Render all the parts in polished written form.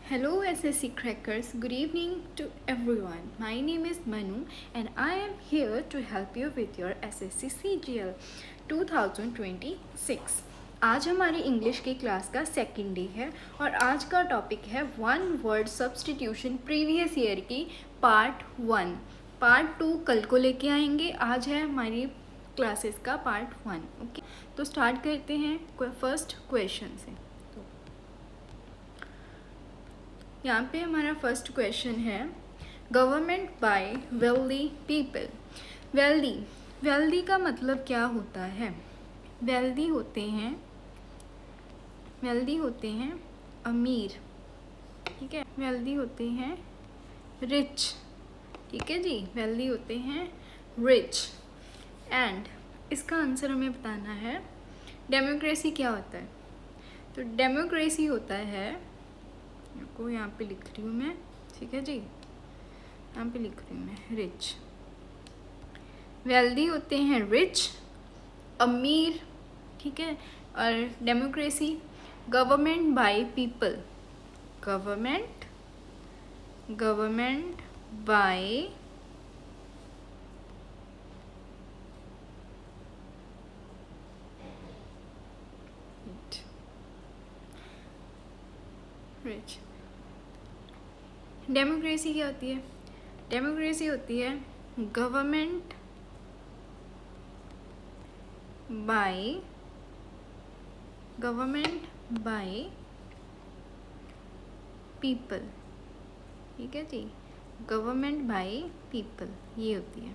Hello SSC crackers, good evening to everyone. My name is Manu and I am here to help you with your SSC CGL 2026. आज हमारी English की class का second day है और आज का topic है one word substitution previous year की पार्ट 1। पार्ट 2 कल को लेके आएंगे, आज है हमारी क्लासेस का पार्ट 1। ओके, तो स्टार्ट करते हैं फर्स्ट क्वेश्चन से। यहाँ पे हमारा फर्स्ट क्वेश्चन है government by wealthy people. Wealthy का मतलब क्या होता है? वेल्दी होते हैं अमीर, ठीक है। वेल्दी होते हैं रिच, ठीक है जी। वेल्दी होते हैं रिच। एंड इसका आंसर हमें बताना है डेमोक्रेसी क्या होता है। तो डेमोक्रेसी होता है, को यहाँ पे लिख रही हूँ मैं, ठीक है जी, यहाँ पे लिख रही हूँ मैं रिच। वेल्दी होते हैं रिच, अमीर, ठीक है। और democracy government by people, government by rich. Democracy क्या होती है? डेमोक्रेसी होती है गवर्नमेंट बाय पीपल, ठीक है जी। गवर्नमेंट बाय पीपल ये होती है।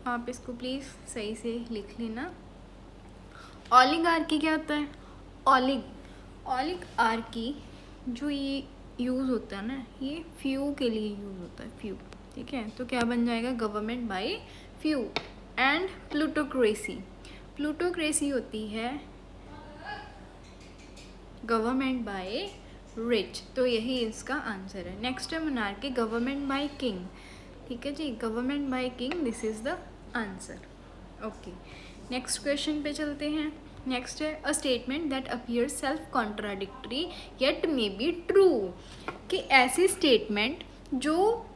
आप इसको प्लीज़ सही से लिख लेना। ओलिगार्की क्या होता है? ओलिगार्की जो ये यूज़ होता है ना, ये फ्यू के लिए यूज़ होता है, फ्यू, ठीक है। तो क्या बन जाएगा? Government by few. And plutocracy होती है गवर्नमेंट बाय रिच। तो यही इसका आंसर है। नेक्स्ट है मोनार्की, गवर्नमेंट बाय किंग, ठीक है जी। Government by king, this is the answer. Okay, next question पे चलते हैं। नेक्स्ट है a statement that appear self contradictory yet may be true. कि ऐसी स्टेटमेंट जो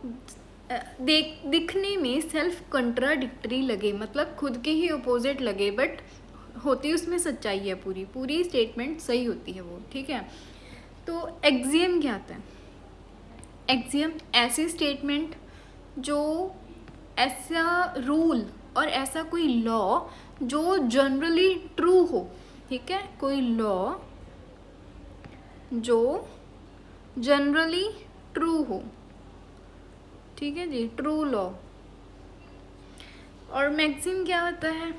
दिखने में सेल्फ कॉन्ट्राडिक्टरी लगे, मतलब खुद के ही अपोजिट लगे, बट होती उसमें सच्चाई है, पूरी स्टेटमेंट सही होती है वो, ठीक है। तो एक्सियम क्या होता है? एक्सियम ऐसी स्टेटमेंट जो ऐसा रूल और ऐसा कोई लॉ जो जनरली ट्रू हो, ठीक है। कोई लॉ जो जनरली ट्रू हो, ठीक है जी, ट्रू लॉ। और मैक्सिम क्या होता है?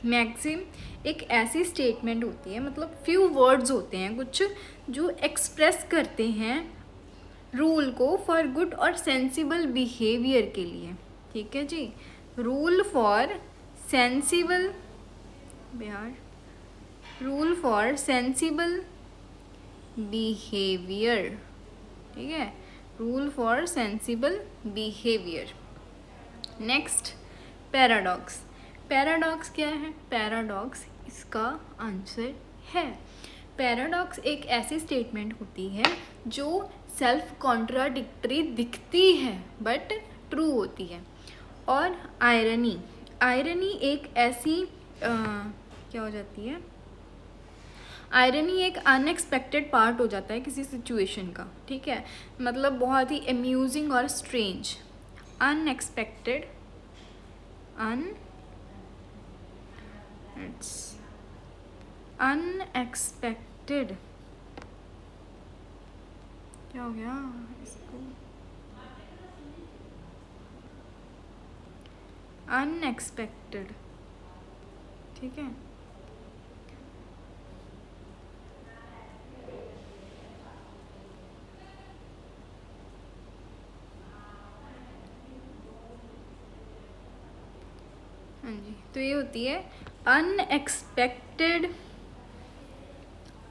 मैक्सिम एक ऐसी स्टेटमेंट होती है, मतलब फ्यू वर्ड्स होते हैं कुछ जो एक्सप्रेस करते हैं रूल को फॉर गुड और सेंसिबल बिहेवियर के लिए, ठीक है जी। रूल फॉर सेंसिबल बिहेवियर, ठीक है। Rule for sensible behaviour. Next paradox क्या है? पैराडॉक्स इसका आंसर है। पैराडॉक्स एक ऐसी स्टेटमेंट होती है जो सेल्फ कॉन्ट्राडिक्टरी दिखती है बट ट्रू होती है। और आयरनी एक ऐसी क्या हो जाती है? आयरनी एक अनएक्सपेक्टेड पार्ट हो जाता है किसी सिचुएशन का, ठीक है। मतलब बहुत ही अम्यूजिंग और स्ट्रेंज। अनएक्सपेक्टेड क्या हो गया इसको? अनएक्सपेक्टेड, ठीक है। हाँ जी, तो ये होती है अनएक्सपेक्टेड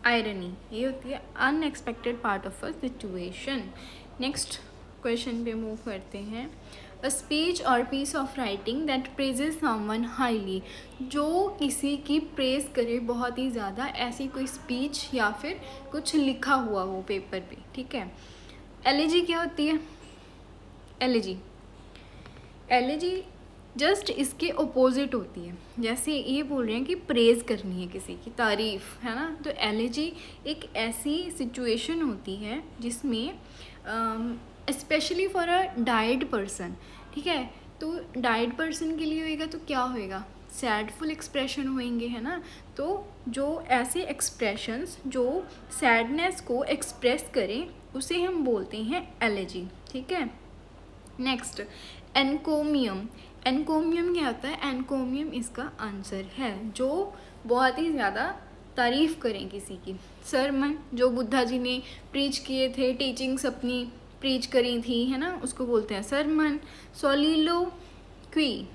आयरनी, ये होती है unexpected part of a situation. Next question पे मूव करते हैं। अ स्पीच और piece of writing that praises someone highly, जो किसी की प्रेज करे बहुत ही ज़्यादा, ऐसी कोई स्पीच या फिर कुछ लिखा हुआ हो पेपर पे, ठीक है। एलिजी क्या होती है? एलिजी जस्ट इसके ओपोजिट होती है। जैसे ये बोल रहे हैं कि प्रेज करनी है किसी की, तारीफ, है ना, तो एलिजी एक ऐसी सिचुएशन होती है जिसमें specially for a died person, ठीक है, तो डाइड पर्सन के लिए होएगा तो क्या होएगा? सैडफुल एक्सप्रेशन होंगे, है ना। तो जो ऐसे एक्सप्रेशंस जो सैडनेस को एक्सप्रेस करें उसे हम बोलते हैं एलिजी, ठीक है। नेक्स्ट, एनकोमियम। एनकोमियम क्या होता है? एनकोमियम इसका आंसर है जो बहुत ही ज़्यादा तारीफ़ करें किसी की। सरमन जो बुद्धा जी ने प्रीच किए थे, टीचिंग्स अपनी प्रीच करी थी, है ना, उसको बोलते हैं सरमन। सोलिलो क्वी,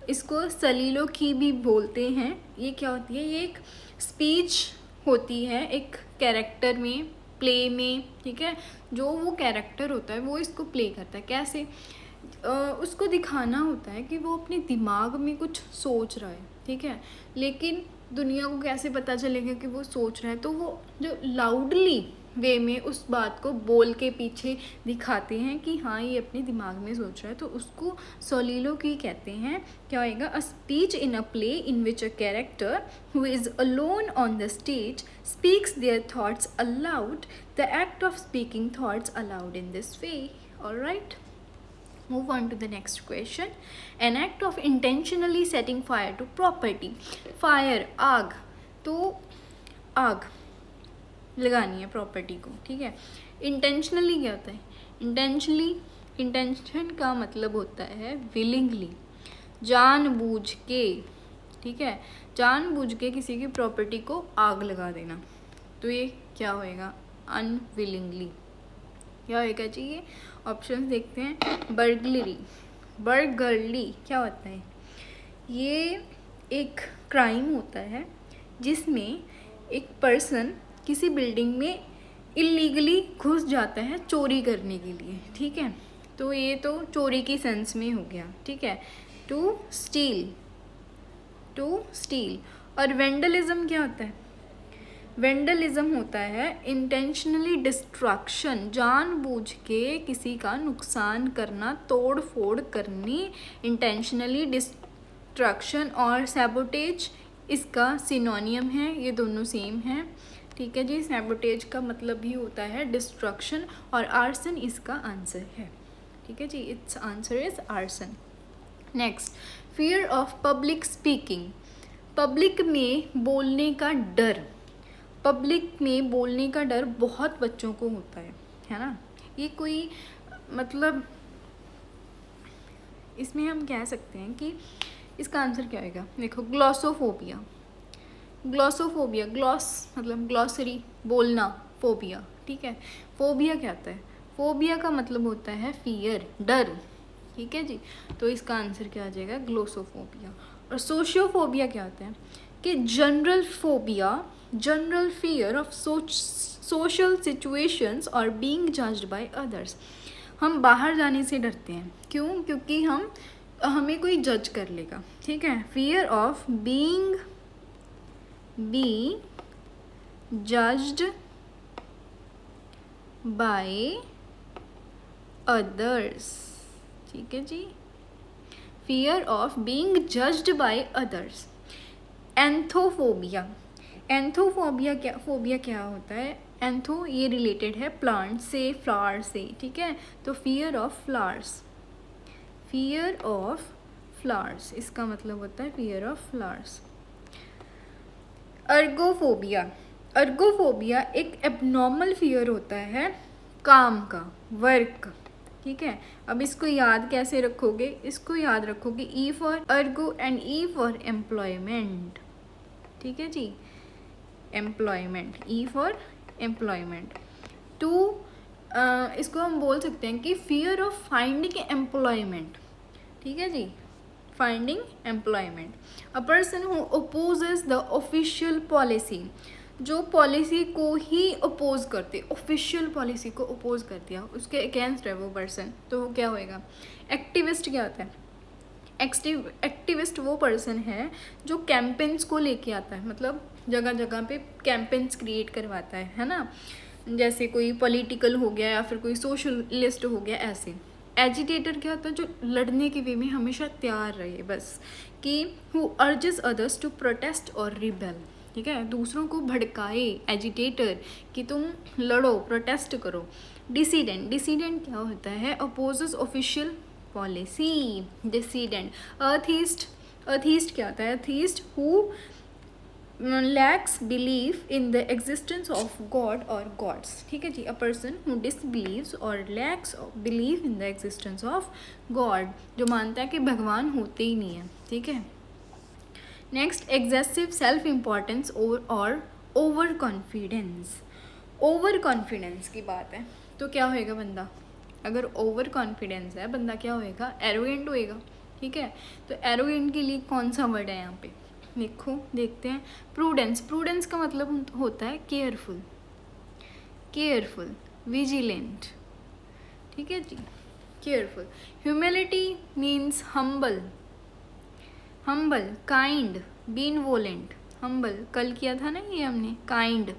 इसको सलीलो की भी बोलते हैं। ये क्या होती है? ये एक स्पीच होती है एक कैरेक्टर में, प्ले में, ठीक है। जो वो कैरेक्टर होता है वो इसको प्ले करता है। कैसे? उसको दिखाना होता है कि वो अपने दिमाग में कुछ सोच रहा है, ठीक है, लेकिन दुनिया को कैसे पता चलेगा कि वो सोच रहा है? तो वो जो लाउडली वे में उस बात को बोल के पीछे दिखाते हैं कि हाँ ये अपने दिमाग में सोच रहा है, तो उसको सोलिलोक्वी कहते हैं। क्या होएगा? A speech in a play in which a character who is alone on the stage speaks their thoughts allowed, the act of speaking thoughts allowed in this way. Alright, move on to the next question. An act of intentionally setting fire to property. Fire, आग, तो आग लगानी है property को, ठीक है। Intentionally क्या होता है? इंटेंशन का मतलब होता है विलिंगली, जानबूझ के, ठीक है, जानबूझ के किसी की प्रॉपर्टी को आग लगा देना, तो ये क्या होएगा? अनविलिंगली। क्या होएगा चाहिए? ऑप्शन देखते हैं। बर्गलरी क्या होता है? ये एक क्राइम होता है जिसमें एक पर्सन किसी बिल्डिंग में इलीगली घुस जाता है चोरी करने के लिए, ठीक है, तो ये तो चोरी की सेंस में हो गया, ठीक है। To steal. और वेंडलिज्म क्या होता है? वेंडलिज्म होता है इंटेंशनली डिस्ट्रक्शन, जानबूझ के किसी का नुकसान करना, तोड़ फोड़ करनी, इंटेंशनली डिस्ट्रक्शन। और सैबोटेज इसका सिनोनियम है, ये दोनों सेम हैं, ठीक है जी। सैबोटेज का मतलब भी होता है डिस्ट्रक्शन, और आर्सन इसका आंसर है, ठीक है जी। It's answer is arson. Next, fear of public speaking. Public में बोलने का डर, पब्लिक में बोलने का डर बहुत बच्चों को होता है ना। ये कोई मतलब इसमें हम कह सकते हैं कि इसका आंसर क्या होगा? देखो, ग्लॉसोफोबिया, ग्लॉस मतलब ग्लॉसरी, बोलना, फोबिया, ठीक है। फोबिया क्या होता है? फोबिया का मतलब होता है फियर, डर, ठीक है जी। तो इसका आंसर क्या आ जाएगा? ग्लोसोफोबिया। और सोशियोफोबिया क्या होता है? कि general fear of social situations और बीइंग जज्ड बाय अदर्स। हम बाहर जाने से डरते हैं, क्यों? क्योंकि हमें कोई जज कर लेगा, ठीक है। Fear of being judged by others, ठीक है जी। Fear of being judged by others. Anthophobia क्या होता है? एंथो ये रिलेटेड है प्लांट से, फ्लावर से, ठीक है। तो फियर ऑफ फ्लावर्स इसका मतलब होता है फियर ऑफ फ्लावर्स। अर्गोफोबिया एक एबनॉर्मल फियर होता है काम का, वर्क, ठीक है। अब इसको याद कैसे रखोगे? इसको याद रखोगे E for ergo and E for employment, ठीक है जी। Employment, E for employment. इसको हम बोल सकते हैं कि फियर ऑफ फाइंडिंग एम्प्लॉयमेंट, ठीक है जी। Finding employment. A person who opposes the official policy, जो पॉलिसी को ही अपोज करते, ऑफिशियल पॉलिसी को अपोज कर दिया, उसके अगेंस्ट है वो पर्सन, तो वो क्या होएगा? एक्टिविस्ट क्या होता है? एक्टिविस्ट वो पर्सन है जो कैंपेन्स को लेके आता है, मतलब जगह जगह पे कैंपेन्स क्रिएट करवाता है ना, जैसे कोई पॉलिटिकल हो गया या फिर कोई सोशलिस्ट हो गया ऐसे। एजिटेटर क्या होता है? जो लड़ने के वे में हमेशा तैयार रहे, बस कि who urges others to protest और रिबेल, ठीक है, दूसरों को भड़काए, एजिटेटर कि तुम लड़ो, प्रोटेस्ट करो। डिसीडेंट, डिसीडेंट क्या होता है? Opposes official policy, dissident. Atheist, atheist क्या होता है? Atheist who lacks belief in the existence of god or gods, ठीक है जी, a person who disbelieves or lacks belief in the existence of god, जो मानता है कि भगवान होते ही नहीं है, ठीक है। नेक्स्ट, एग्जेसिव सेल्फ इम्पोर्टेंस और ओवर कॉन्फिडेंस। ओवर कॉन्फिडेंस की बात है तो क्या होएगा बंदा? अगर ओवर कॉन्फिडेंस है बंदा, क्या होएगा? एरोगेंट होएगा, ठीक है। तो एरोगेंट के लिए कौन सा वर्ड है यहाँ पे? देखो, देखते हैं। प्रूडेंस, प्रूडेंस का मतलब होता है केयरफुल, केयरफुल, विजिलेंट, ठीक है जी, careful. Humility means humble, humble, kind, benevolent, humble, कल किया था ना ये हमने। काइंड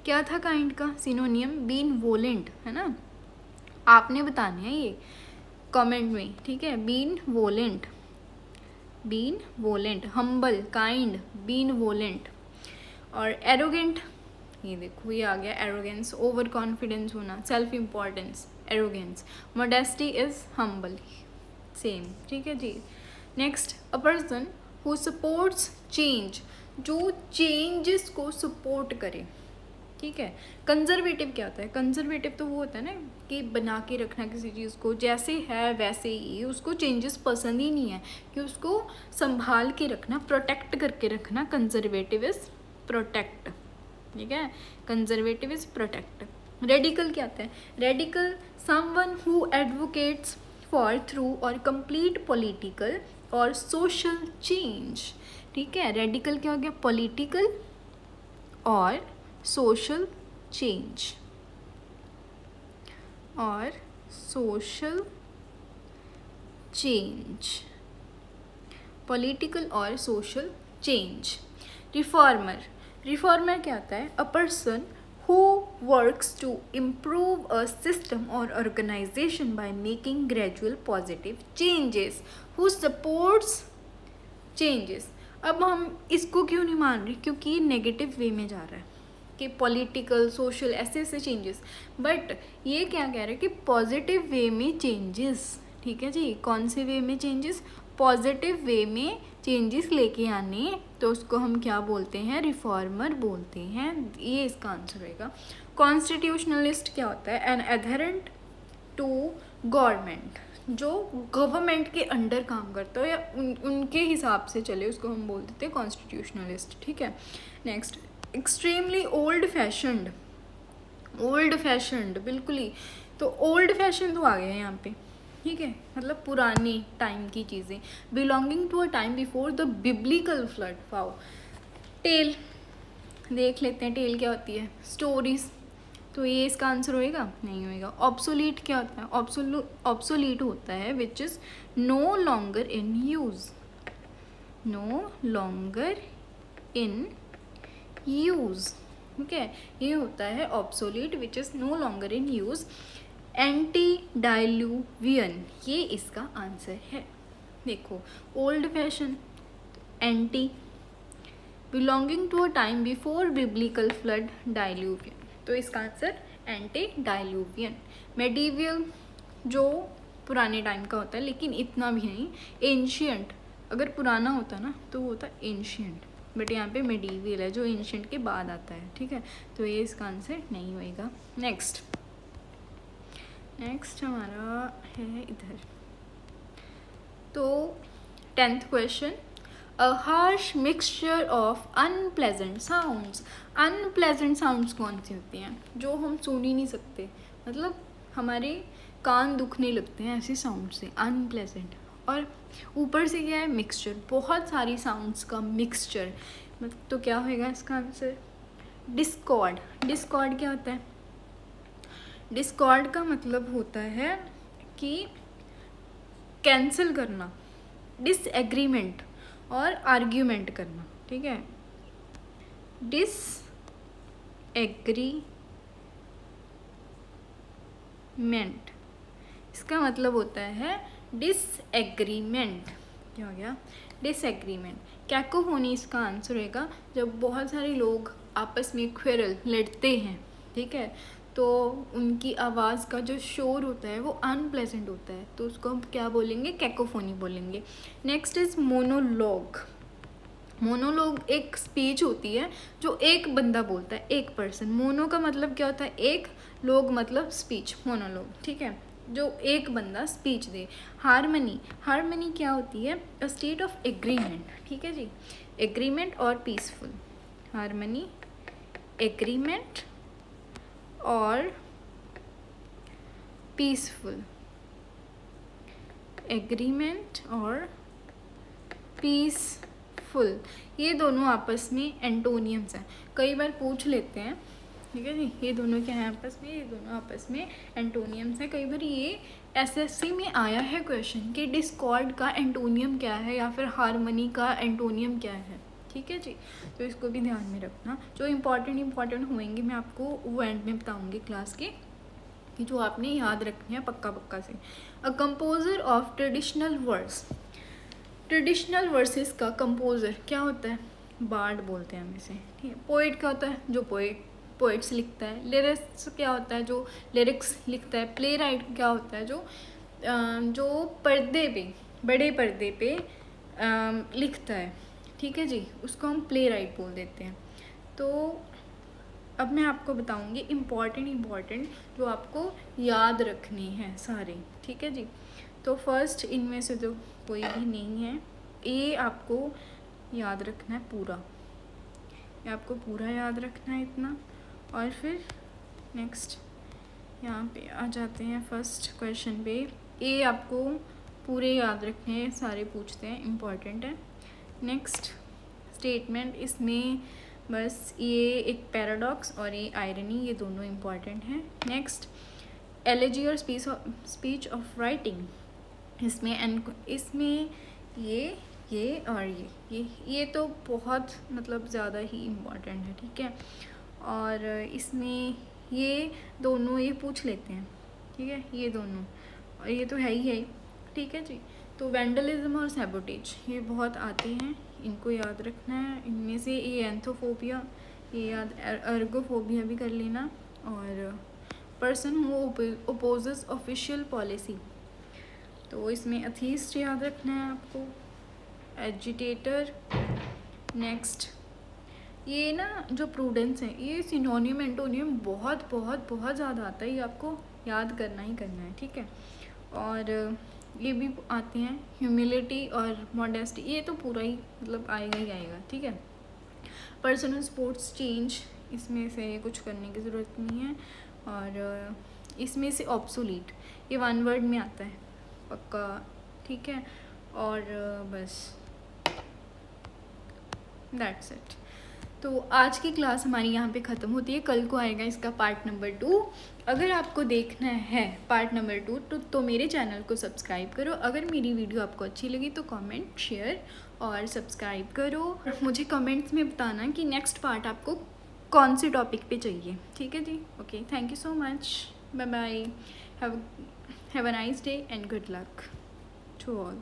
क्या था? काइंड का सिनोनियम बीनवोलेंट है ना, आपने बताना है ये कमेंट में, ठीक है। Benevolent, benevolent, humble, kind, benevolent. और एरोगेंट, ये देखो ये आ गया, एरोगेंस, ओवर कॉन्फिडेंस होना, self importance, arrogance. Modesty is humble, same, ठीक है जी। Next, a person who supports change, जो चेंजेस को सपोर्ट करे, ठीक है। कंजर्वेटिव क्या होता है? कंजर्वेटिव तो वो होता है ना कि बना के रखना किसी चीज़ को जैसे है वैसे ही, उसको चेंजेस पसंद ही नहीं है, कि उसको संभाल के रखना, प्रोटेक्ट करके रखना। कंजर्वेटिव इज प्रोटेक्ट, ठीक है, कंजर्वेटिव इज प्रोटेक्ट। रेडिकल क्या होता है? Radical someone who advocates for through or complete political और सोशल चेंज, ठीक है। रेडिकल क्या हो गया? पॉलिटिकल और सोशल चेंज, और सोशल चेंज, पॉलिटिकल और सोशल चेंज। रिफॉर्मर, रिफॉर्मर क्या होता है? A person who works to improve a system or organization by making gradual positive changes, who supports changes. अब हम इसको क्यों नहीं मान रहे? क्योंकि ये नेगेटिव वे में जा रहा है कि पॉलिटिकल, सोशल, ऐसे ऐसे चेंजेस, बट ये क्या कह रहे हैं कि पॉजिटिव वे में चेंजेस, ठीक है जी। कौन से वे में चेंजेस? पॉजिटिव वे में चेंजेस लेके आने, तो उसको हम क्या बोलते हैं? रिफॉर्मर बोलते हैं। ये इसका आंसर रहेगा। कॉन्स्टिट्यूशनलिस्ट क्या होता है? एन एडहेरेंट टू गवर्नमेंट, जो गवर्नमेंट के अंडर काम करता हो या उनके हिसाब से चले, उसको हम बोल देते हैं कॉन्स्टिट्यूशनलिस्ट, ठीक है। Next, extremely old fashioned, old fashioned बिल्कुल ही, तो ओल्ड फैशन तो आ गया यहाँ पे, ठीक है, मतलब पुराने टाइम की चीज़ें। Belonging to a time before the biblical flood. Wow. टेल देख लेते हैं, टेल क्या होती है? स्टोरीज, तो ये इसका आंसर होएगा? नहीं होएगा। ऑब्सोलीट क्या होता है? ऑब्सोलीट होता है which is no longer in use, no longer in use, ठीक है, ये होता है obsolete which is no longer in use. Antediluvian, ये इसका आंसर है। देखो, old fashion, anti, belonging to a time before biblical flood, diluvian, तो इसका आंसर एंटीडाइल्यूवियन। मेडिवियल, जो पुराने टाइम का होता है लेकिन इतना भी नहीं। एंशियंट, अगर पुराना होता ना तो वो होता एंशियंट, बट यहाँ पे मेडिवियल है जो एंशियंट के बाद आता है, ठीक है, तो ये इसका आंसर नहीं होएगा। नेक्स्ट, नेक्स्ट हमारा है इधर, तो 10th question, a harsh mixture of unpleasant sounds. Unpleasant sounds कौन सी होती हैं? जो हम सुन ही नहीं सकते, मतलब हमारे कान दुखने लगते हैं ऐसे साउंड से, अनप्लेजेंट। और ऊपर से क्या है? मिक्सचर, बहुत सारी साउंड्स का मिक्सचर, मतलब तो क्या होएगा इसका आंसर? डिस्कॉर्ड। डिस्कॉर्ड क्या होता है? डिस्कॉर्ड का मतलब होता है कि कैंसिल करना, डिसएग्रीमेंट और आर्ग्यूमेंट करना, ठीक है। डिसएग्रीमेंट, इसका मतलब होता है डिसएग्रीमेंट। क्या हो गया? डिसएग्रीमेंट। कैकोफोनी इसका आंसर होगा जब बहुत सारे लोग आपस में क्वेरल लड़ते हैं, ठीक है, तो उनकी आवाज़ का जो शोर होता है वो अनप्लेजेंट होता है, तो उसको हम क्या बोलेंगे? कैकोफोनी बोलेंगे। Next is monologue. मोनोलॉग एक स्पीच होती है जो एक बंदा बोलता है, एक पर्सन। मोनो का मतलब क्या होता है? एक, लोग मतलब स्पीच, मोनोलॉग, ठीक है, जो एक बंदा स्पीच दे। हारमनी, हारमनी क्या होती है? अ स्टेट ऑफ एग्रीमेंट, ठीक है जी, एग्रीमेंट और पीसफुल। हारमनी, एग्रीमेंट और पीसफुल, एग्रीमेंट और पीसफुल, ये दोनों आपस में एंटोनियम्स हैं। कई बार पूछ लेते हैं, ठीक है जी, ये दोनों क्या हैं आपस में? ये दोनों आपस में एंटोनियम्स हैं। कई बार ये एसएससी में आया है क्वेश्चन कि डिस्कॉर्ड का एंटोनियम क्या है या फिर हारमनी का एंटोनियम क्या है, ठीक है जी, तो इसको भी ध्यान में रखना। जो इम्पॉर्टेंट होंगे मैं आपको वो एंड में बताऊँगी क्लास के, कि जो आपने याद रखने हैं पक्का से। A composer of traditional words. Traditional versus का कंपोजर क्या होता है? बार्ड बोलते हैं हम इसे, ठीक है। पोइट क्या होता है? जो पोइट्स लिखता है। लिरिक्स क्या होता है? जो लिरिक्स लिखता है। प्ले राइट क्या होता है? जो पर्दे पे, बड़े पर्दे पे लिखता है, ठीक है जी, उसको हम प्ले राइट बोल देते हैं। तो अब मैं आपको बताऊंगी इम्पॉर्टेंट जो आपको याद रखने हैं सारे, ठीक है जी। तो फर्स्ट इनमें से तो कोई भी नहीं है, ये आपको याद रखना है पूरा, ये आपको पूरा याद रखना है इतना। और फिर नेक्स्ट यहाँ पे आ जाते हैं फर्स्ट क्वेश्चन पे, ये आपको पूरे याद रखने हैं, सारे पूछते हैं, इम्पॉर्टेंट है। नेक्स्ट स्टेटमेंट, इसमें बस ये एक पैराडॉक्स और ये आयरनी, ये दोनों इम्पॉर्टेंट हैं। नेक्स्ट एलेजी और स्पीच ऑफ राइटिंग, इसमें ये और ये तो बहुत मतलब ज़्यादा ही इम्पॉर्टेंट है, ठीक है। और इसमें ये दोनों ये पूछ लेते हैं, ठीक है, ये दोनों, और ये तो है ही, ठीक है जी। तो वैंडलिज्म और सैबोटेज ये बहुत आते हैं, इनको याद रखना है। इनमें से ये एंथोफोबिया, ये याद, अर्गोफोबिया भी कर लेना। और पर्सन हु ओपोजेस ऑफिशियल पॉलिसी, तो इसमें अथीस्ट याद रखना है आपको। एजिटेटर। नेक्स्ट ये ना जो प्रूडेंस है, ये सिनोनियम एंटोनियम बहुत ज़्यादा आता है, ये आपको याद करना ही करना है, ठीक है। और ये भी आते हैं ह्यूमिलिटी और मॉडेस्टी, ये तो पूरा ही मतलब आएगा ही आएगा, ठीक है। पर्सनल स्पोर्ट्स चेंज, इसमें से कुछ करने की ज़रूरत नहीं है। और इसमें से ऑब्सोलीट, ये वन वर्ड में आता है पक्का, ठीक है। और बस दैट्स इट। तो आज की क्लास हमारी यहाँ पे ख़त्म होती है, कल को आएगा इसका पार्ट नंबर 2। अगर आपको देखना है पार्ट नंबर 2 तो मेरे चैनल को सब्सक्राइब करो। अगर मेरी वीडियो आपको अच्छी लगी तो कमेंट, शेयर और सब्सक्राइब करो। मुझे कमेंट्स में बताना कि नेक्स्ट पार्ट आपको कौन से टॉपिक पे चाहिए, ठीक है जी। Okay, thank you so much, bye bye, have a nice day and good luck to all.